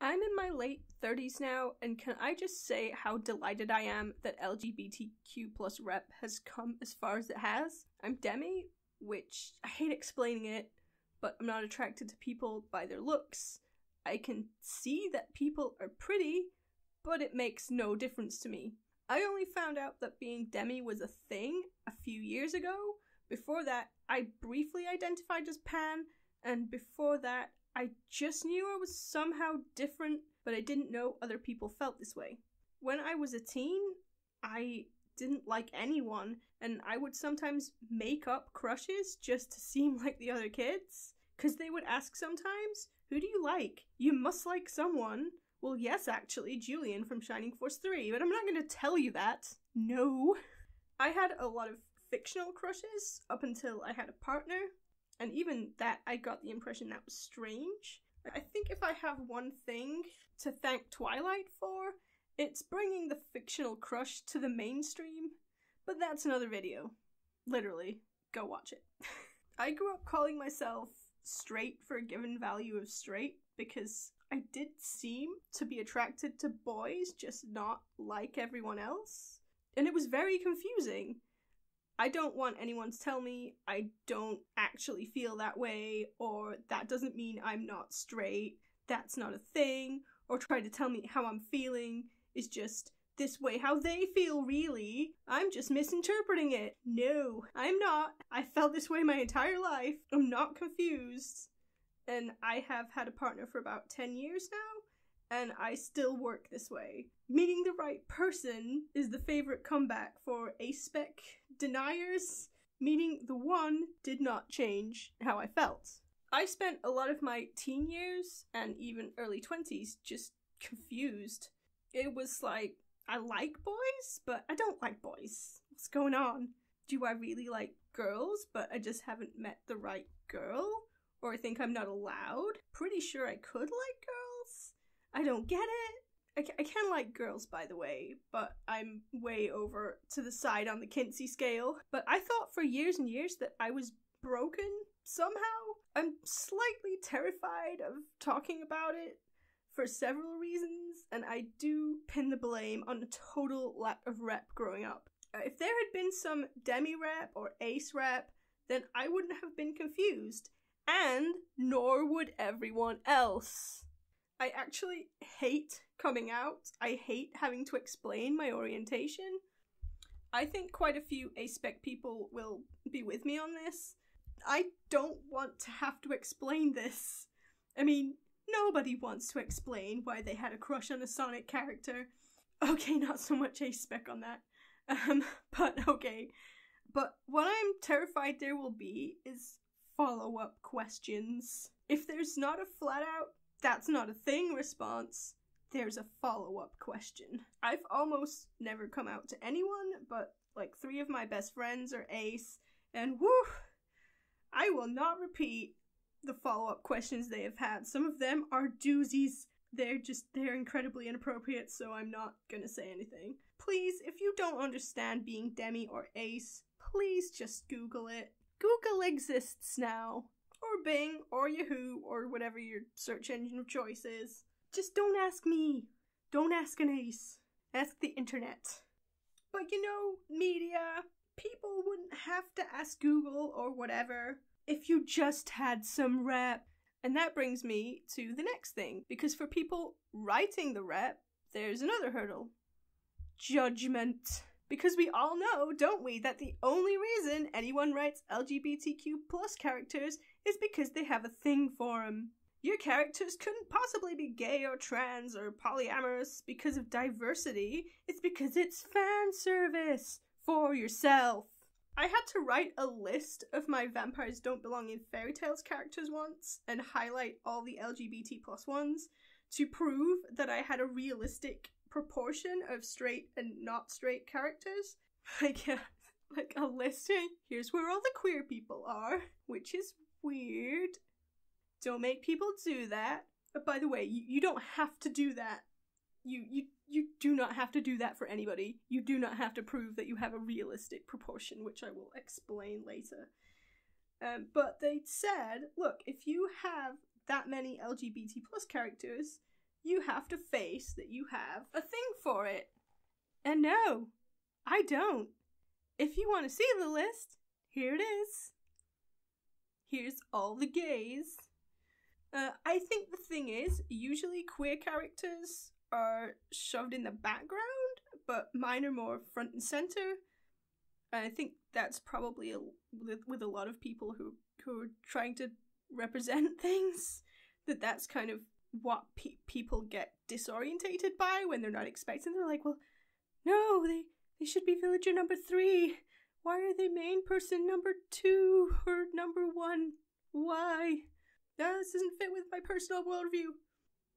I'm in my late 30s now, and can I just say how delighted I am that LGBTQ plus rep has come as far as it has? I'm demi, which I hate explaining it, but I'm not attracted to people by their looks. I can see that people are pretty, but it makes no difference to me. I only found out that being demi was a thing a few years ago. Before that, I briefly identified as pan, and before that, I just knew I was somehow different, but I didn't know other people felt this way. When I was a teen, I didn't like anyone, and I would sometimes make up crushes just to seem like the other kids. Because they would ask sometimes, who do you like? You must like someone. Well, yes, actually, Julian from Shining Force 3, but I'm not going to tell you that. No. I had a lot of fictional crushes up until I had a partner. And even that, I got the impression that was strange. I think if I have one thing to thank Twilight for, it's bringing the fictional crush to the mainstream. But that's another video. Literally, go watch it. I grew up calling myself straight for a given value of straight because I did seem to be attracted to boys, just not like everyone else. And it was very confusing. I don't want anyone to tell me I don't actually feel that way, or that doesn't mean I'm not straight, that's not a thing, or try to tell me how I'm feeling is just this way how they feel really. I'm just misinterpreting it. No, I'm not. I felt this way my entire life. I'm not confused. And I have had a partner for about 10 years now, and I still work this way. Meeting the right person is the favourite comeback for aspec deniers. Meeting the one did not change how I felt. I spent a lot of my teen years and even early 20s just confused. It was like, I like boys, but I don't like boys. What's going on? Do I really like girls, but I just haven't met the right girl? Or I think I'm not allowed? Pretty sure I could like girls. I don't get it. I can like girls, by the way, but I'm way over to the side on the Kinsey scale. But I thought for years and years that I was broken somehow. I'm slightly terrified of talking about it for several reasons, and I do pin the blame on a total lack of rep growing up. If there had been some demi rep or ace rep, then I wouldn't have been confused, and nor would everyone else. I actually hate coming out. I hate having to explain my orientation. I think quite a few aspec people will be with me on this. I don't want to have to explain this. I mean, nobody wants to explain why they had a crush on a Sonic character. Okay, not so much aspec on that. But okay. But what I'm terrified there will be is follow-up questions. If there's not a flat-out "that's not a thing" response, there's a follow-up question. I've almost never come out to anyone, but like 3 of my best friends are ace, and woo! I will not repeat the follow-up questions they have had. Some of them are doozies. They're incredibly inappropriate, so I'm not gonna say anything. Please, if you don't understand being demi or ace, please just Google it. Google exists now. Or Bing, or Yahoo, or whatever your search engine of choice is. Just don't ask me. Don't ask an ace. Ask the internet. But you know, media, people wouldn't have to ask Google or whatever if you just had some rep. And that brings me to the next thing, because for people writing the rep, there's another hurdle. Judgment. Because we all know, don't we, that the only reason anyone writes LGBTQ plus characters is because they have a thing for them. Your characters couldn't possibly be gay or trans or polyamorous because of diversity. It's because it's fan service for yourself. I had to write a list of my Vampires Don't Belong in Fairy Tales characters once and highlight all the LGBT plus ones to prove that I had a realistic proportion of straight and not straight characters. Like a listing. Here's where all the queer people are, which is weird. Don't make people do that. But by the way, you don't have to do that. You do not have to do that for anybody. You do not have to prove that you have a realistic proportion, which I will explain later. But they said, look, if you have that many LGBT plus characters, you have to face that you have a thing for it. And no, I don't. If you want to see the list, here it is. Here's all the gays. I think the thing is, usually queer characters are shoved in the background, but mine are more front and center. And I think that's probably with a lot of people who are trying to represent things, that's kind of what people get disorientated by when they're not expecting. They're like, well, no, they should be villager number 3. Why are they main person number 2 or number 1? Why? This doesn't fit with my personal worldview.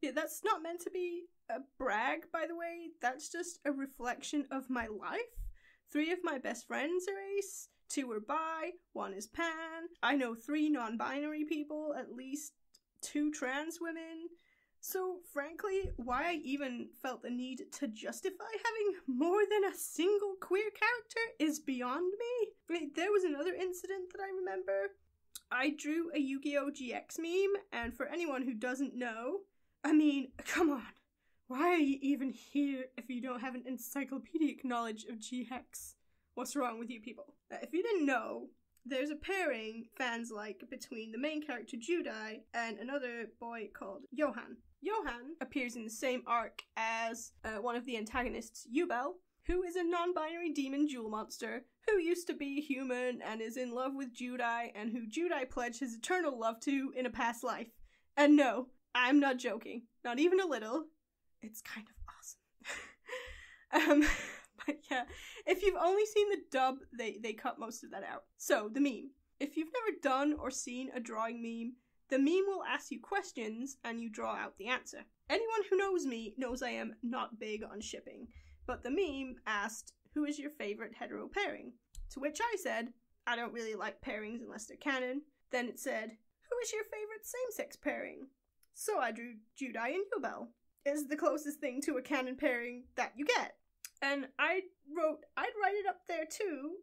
Yeah, that's not meant to be a brag, by the way. That's just a reflection of my life. 3 of my best friends are ace, 2 are bi, 1 is pan. I know 3 non-binary people, at least 2 trans women. So, frankly, why I even felt the need to justify having more than a single queer character is beyond me. There was another incident that I remember. I drew a Yu-Gi-Oh! GX meme, and for anyone who doesn't know, I mean, come on. Why are you even here if you don't have an encyclopedic knowledge of GX? What's wrong with you people? If you didn't know, there's a pairing fans like between the main character Judai and another boy called Johan. Johan appears in the same arc as one of the antagonists, Yubel, who is a non-binary demon jewel monster who used to be human and is in love with Judai and who Judai pledged his eternal love to in a past life. And no, I'm not joking. Not even a little. It's kind of awesome. But yeah, if you've only seen the dub, they cut most of that out. So, the meme. If you've never done or seen a drawing meme, the meme will ask you questions and you draw out the answer. Anyone who knows me knows I am not big on shipping, but the meme asked, who is your favorite hetero pairing? To which I said, I don't really like pairings unless they're canon. Then it said, who is your favorite same-sex pairing? So I drew Judai and Yubel. Is the closest thing to a canon pairing that you get. And I wrote, I'd write it up there too,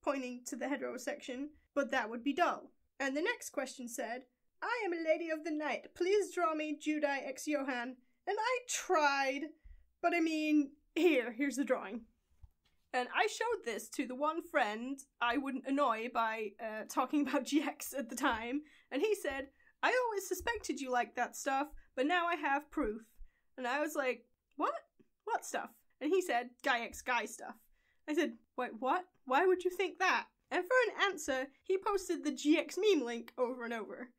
pointing to the hetero section, but that would be dull. And the next question said, I am a lady of the night, please draw me Judai x Johan. And I tried, but I mean, here's the drawing. And I showed this to the one friend I wouldn't annoy by talking about GX at the time, and he said, I always suspected you liked that stuff, but now I have proof. And I was like, what? What stuff? And he said, Guy X Guy stuff. I said, wait, what? Why would you think that? And for an answer, he posted the GX meme link over and over.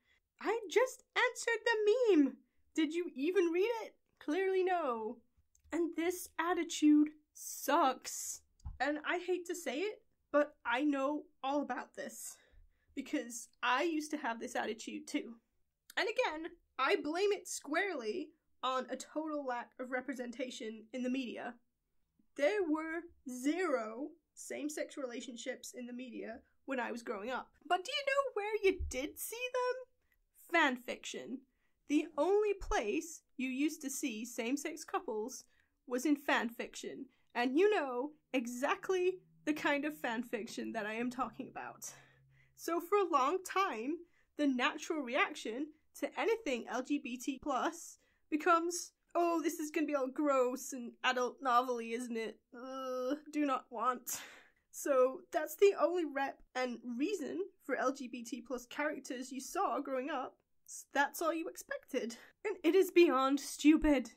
I just answered the meme. Did you even read it? Clearly no. And this attitude sucks. And I hate to say it, but I know all about this. Because I used to have this attitude too. And again, I blame it squarely on a total lack of representation in the media. There were 0 same-sex relationships in the media when I was growing up. But do you know where you did see them? Fanfiction. The only place you used to see same-sex couples was in fanfiction. And you know exactly the kind of fanfiction that I am talking about. So for a long time, the natural reaction to anything LGBT plus becomes, oh, this is gonna be all gross and adult novel-y, isn't it? Do not want. So that's the only rep and reason for LGBT plus characters you saw growing up. That's all you expected. And it is beyond stupid.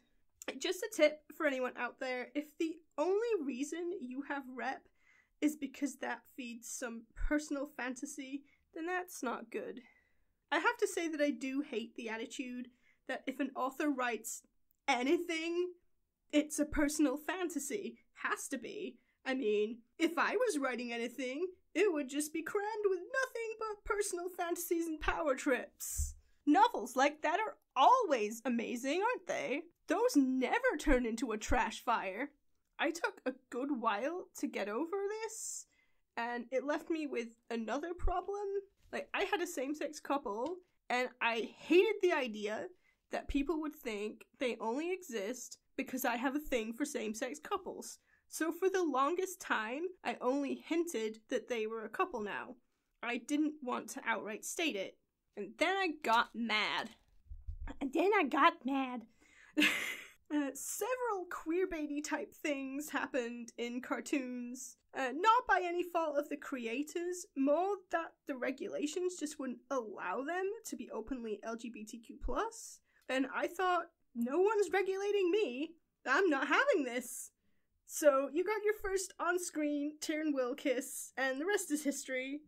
Just a tip for anyone out there, if the only reason you have rep is because that feeds some personal fantasy, then that's not good. I have to say that I do hate the attitude that if an author writes anything, it's a personal fantasy. Has to be. I mean, if I was writing anything, it would just be crammed with nothing but personal fantasies and power trips. Novels like that are always amazing, aren't they? Those never turn into a trash fire. I took a good while to get over this, and it left me with another problem. Like, I had a same-sex couple, and I hated the idea that people would think they only exist because I have a thing for same-sex couples. So for the longest time, I only hinted that they were a couple now. I didn't want to outright state it. And then I got mad. Several queerbaity type things happened in cartoons, not by any fault of the creators, more that the regulations just wouldn't allow them to be openly LGBTQ+. And I thought, no one's regulating me, I'm not having this. So you got your first on-screen Tyrion Will kiss, and the rest is history.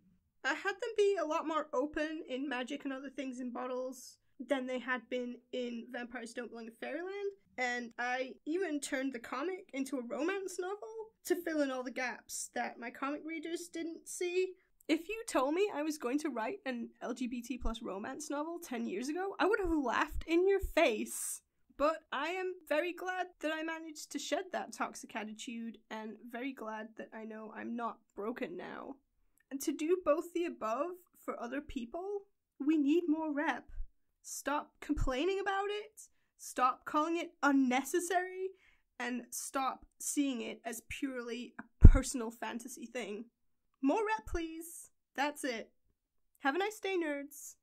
I had them be a lot more open in Magic and Other Things in Bottles than they had been in Vampires Don't Belong in Fairyland, and I even turned the comic into a romance novel to fill in all the gaps that my comic readers didn't see. If you told me I was going to write an LGBT+ romance novel 10 years ago, I would have laughed in your face. But I am very glad that I managed to shed that toxic attitude, and very glad that I know I'm not broken now. And to do both the above for other people, we need more rep. Stop complaining about it, stop calling it unnecessary, and stop seeing it as purely a personal fantasy thing. More rep, please. That's it. Have a nice day, nerds.